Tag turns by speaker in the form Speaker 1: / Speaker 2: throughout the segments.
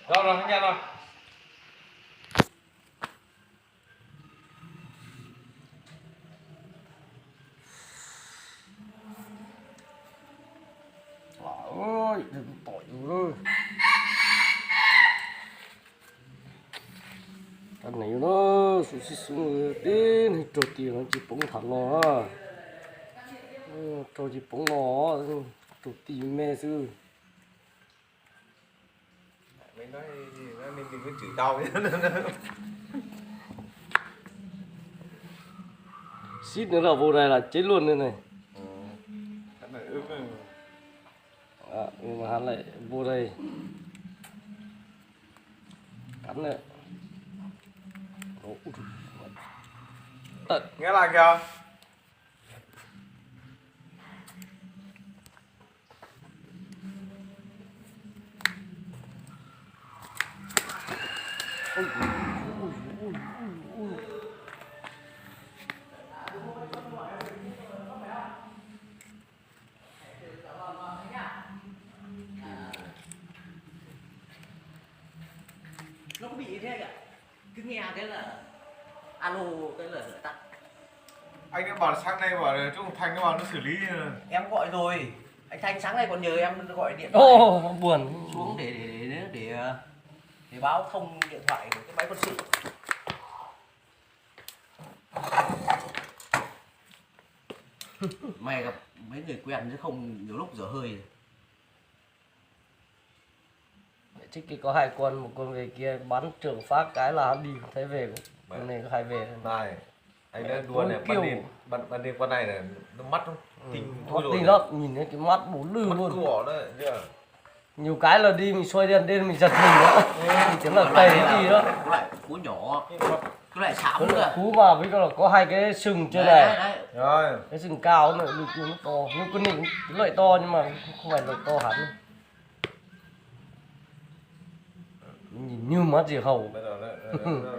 Speaker 1: Rồi rồi, nghe rồi.
Speaker 2: Ôi, đừng tội nữa. Cái này nó xuống đến trò tiền nó chỉ bóng thẳng nó. Trò chỉ bóng nó, trò tiền mẹ sư.
Speaker 1: Mình nói mình đừng có chửi tao nhé.
Speaker 2: Xít nữa là vô này là chết luôn đây này.
Speaker 1: Cái này ướp này.
Speaker 2: Nhưng mà hắn lại vô đây cắn này.
Speaker 1: Nghe lại kìa.
Speaker 3: Nó có bị thế kìa, cứ nghe cái là alo cái là tắt.
Speaker 1: Anh ấy bảo sáng nay bảo là chỗ Thành nó bảo nó xử lý.
Speaker 3: Em gọi rồi, anh Thanh sáng nay còn nhờ em gọi điện thoại
Speaker 2: Ô, buồn
Speaker 3: xuống để báo thông điện thoại của cái máy quân sự. Mày gặp mấy người quen chứ không nhiều lúc dở hơi.
Speaker 2: trước kia có 2 con, một con về kia bắn trưởng phát cái là hắn đi thấy về, con này có 2 về
Speaker 1: Này, anh đã đua này, ban đêm con này là nó mắt không?
Speaker 2: tinh lắm, nhìn thấy cái mắt bố lư
Speaker 1: mắt
Speaker 2: luôn.
Speaker 1: cỏ đó, chưa?
Speaker 2: Nhiều cái là đi mình xoay đèn lên mình giật mình nữa, mình tưởng là cày cái gì đó.
Speaker 3: Cái loại cú nhỏ, cái loại xám nữa.
Speaker 2: Cú vào với là có 2 cái sừng trên này,
Speaker 3: Đấy.
Speaker 1: Rồi.
Speaker 2: cái sừng cao nó được nó to, nhưng con này cái loại to nhưng mà không phải loại to hẳn. Nhìn như mắt diều hầu.
Speaker 1: Bây giờ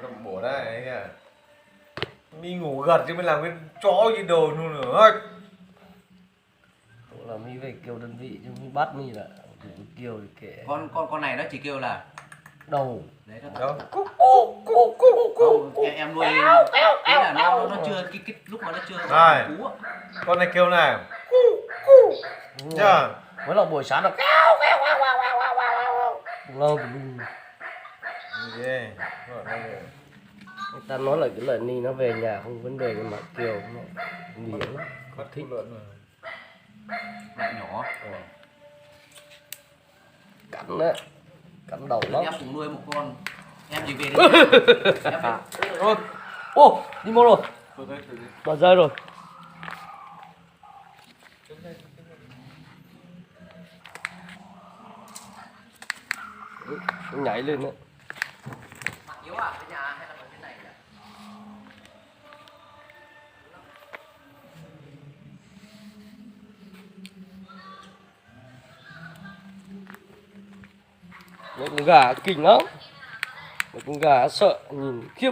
Speaker 1: nó bổ đấy anh à. Mi ngủ gật chứ mới làm cái chó gì đồ luôn nữa.
Speaker 2: Là mi về kêu đơn vị chứ mi bắt mi là kêu kệ.
Speaker 3: Con này nó chỉ kêu là
Speaker 2: Đầu.
Speaker 3: đấy nó
Speaker 1: Đâu?
Speaker 3: không, em nuôi ý là nó chưa cái lúc mà nó chưa
Speaker 1: Này.
Speaker 3: cú á.
Speaker 1: Con này kêu này. Chưa?
Speaker 2: Với là buổi sáng là kéo lâu
Speaker 1: Ghê. Rồi đây rồi.
Speaker 2: người ta nói là cái lợn ni nó về nhà không vấn đề, nhưng mà kiều nó nghiện lắm,
Speaker 1: Có thích lợn rồi.
Speaker 3: Loại nhỏ.
Speaker 2: cắn đấy, cắn đầu lắm.
Speaker 3: Em cũng nuôi một con, em chỉ về đấy. Em về.
Speaker 2: Ô, đi mua rồi,
Speaker 1: Thôi đấy, thôi đấy.
Speaker 2: bỏ rơi rồi. Nó nhảy lên đấy.
Speaker 3: Mặt yếu à, ở nhà hay là ở bên này nhỉ?
Speaker 2: Mấy con gà kinh lắm, mấy con gà sợ nhìn khiếp.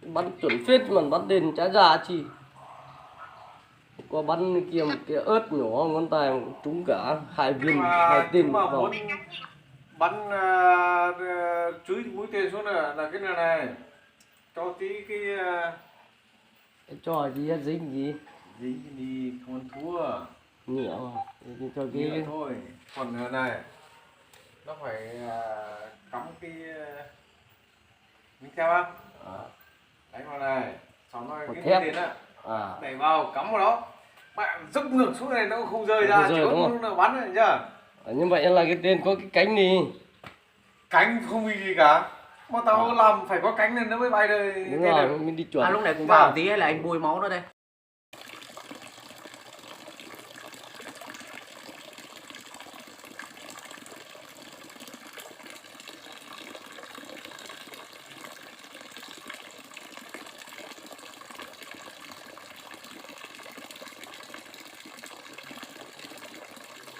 Speaker 2: Bắn chuẩn phết mà bắn đền trái ra chi. Có bắn kia một cái ớt nhỏ ngón tay trúng cả 2 viên, 2 tên
Speaker 1: mà
Speaker 2: vào.
Speaker 1: muốn bắn chúi mũi tên xuống là cái này cho tí cái
Speaker 2: Cái trò gì hết, dính gì
Speaker 1: dính đi không ăn thua
Speaker 2: nhẹ mà cho
Speaker 1: cái
Speaker 2: cái
Speaker 1: thôi. Còn này nó phải cắm cái miếng thép á, đánh vào này xong rồi cái
Speaker 2: thép.
Speaker 1: mũi tên á
Speaker 2: à
Speaker 1: đẩy vào cắm vào đó, bạn dốc ngược xuống này nó không rơi
Speaker 2: Không
Speaker 1: ra,
Speaker 2: rơi,
Speaker 1: chỉ
Speaker 2: đúng
Speaker 1: có
Speaker 2: không?
Speaker 1: nó bắn này chưa.
Speaker 2: như vậy là cái tên có cái cánh đi.
Speaker 1: Cánh không bị gì cả, mà tao làm phải có cánh nên nó mới bay đây.
Speaker 2: Đúng rồi, mình đi chuẩn.
Speaker 3: Lúc này cũng vào tí hay là anh bôi máu nó đây?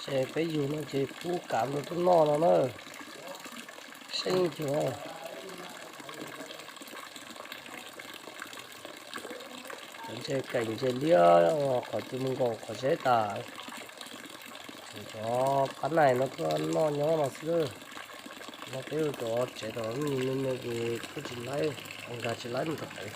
Speaker 2: Chè cái gì nó chè phú cảm được nó no nó. xinh chưa chế cảnh chế lia có chim gò có chế tà cho cái này nó có nó nhỏ mà xưa nó kêu cho chế đó mình nên cái chỉ lấy ông ta chỉ lấy một cái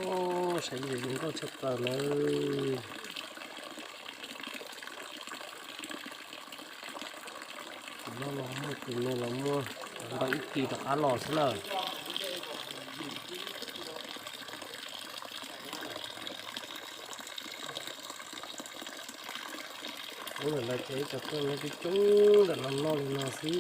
Speaker 2: ô sẽ gì cũng có chụp vào nơi nó mua cùng nên là mua bằng ít kỳ đã ăn lò thế nào bố là lại chế cho tôi mấy cái trứng để làm no thì nào xí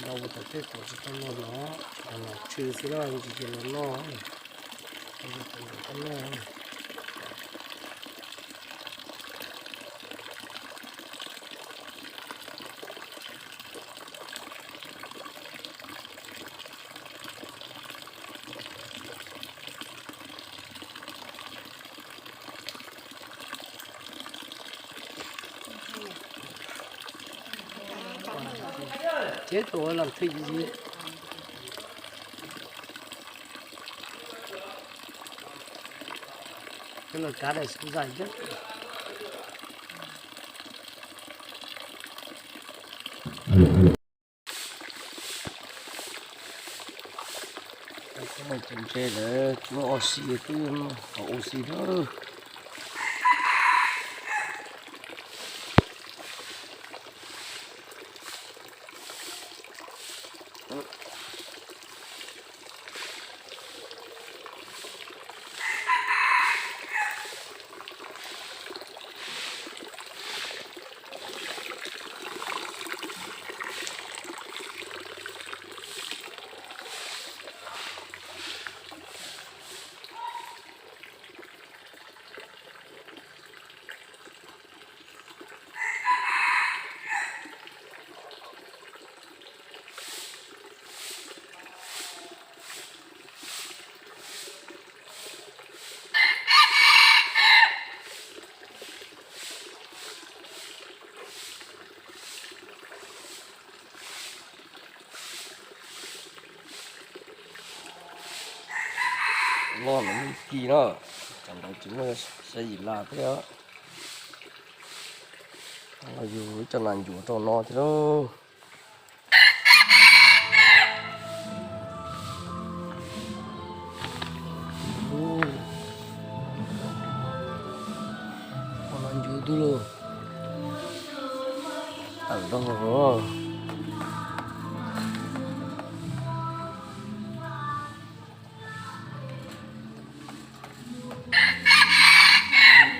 Speaker 2: đâu có thể kết quả cho nó là trừ xí ra chỉ là no không được chết rồi làm thịt gì cái là cá này sống dài nhất đây có một chén chè để chúng nó oxy cái oxy đó ngon lắm kỳ đó chẳng đâu chúng nó sẽ gì là thế đó dù cho lành dù cho no thế đó còn lành dù tôi luôn ở đâu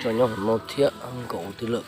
Speaker 2: cho nhau một thiện ăn cổ tư lượng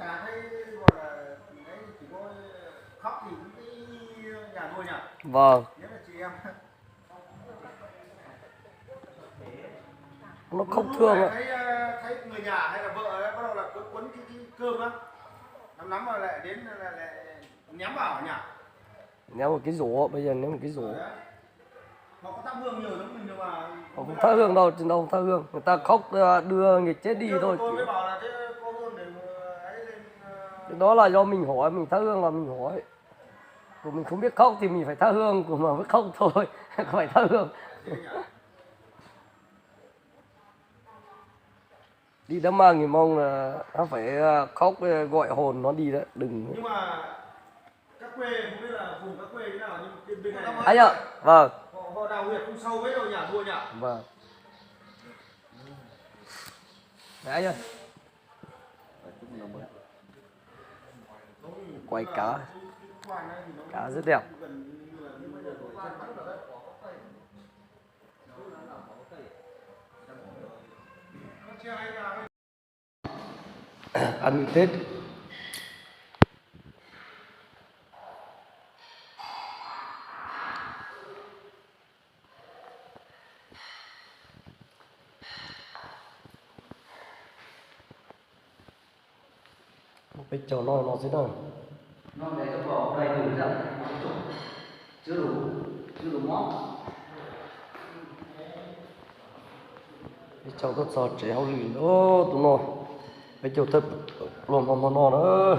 Speaker 1: chả thấy gọi là đấy chỉ có khóc thì cũng cái nhà nuôi nhỉ
Speaker 2: vâng
Speaker 1: nếu là chị em
Speaker 2: nó không thương ạ
Speaker 1: thấy người nhà hay là vợ ấy, bắt đầu là quấn cái cơm á nắm vào lại đến là lại nhắm vào nhỉ
Speaker 2: ném một cái rổ bây giờ ném một cái rổ
Speaker 1: họ có thắp hương nhiều giống mình nhưng mà
Speaker 2: không thắp hương đâu trên đâu không thắp hương người ta khóc đưa người chết đi thôi
Speaker 1: tôi mới bảo là thế có hương để ấy lên
Speaker 2: cái đó là do mình hỏi mình thắp hương là mình hỏi của mình không biết khóc thì mình phải thắp hương, của mà biết khóc thôi không phải thắp hương. Đi đám ma người Mông là nó phải khóc gọi hồn nó đi đấy, đừng.
Speaker 1: Nhưng mà các quê không biết là vùng các quê thế nào, nhưng bên này
Speaker 2: Anh ạ, vâng.
Speaker 1: họ đào huyệt không sâu mấy đâu nhỉ, thua nhỉ?
Speaker 2: Vâng. Đấy anh ơi. Quay cá. Cá rất đẹp. Ăn Tết. Bây giờ nó thế nào?
Speaker 3: Nó để cho vào đầy đủ ra. Chưa đủ món.
Speaker 2: Bây giờ rất sợ trẻ hao lì. Ô, tụi nó. Bây giờ thật. Lồn nó nữa.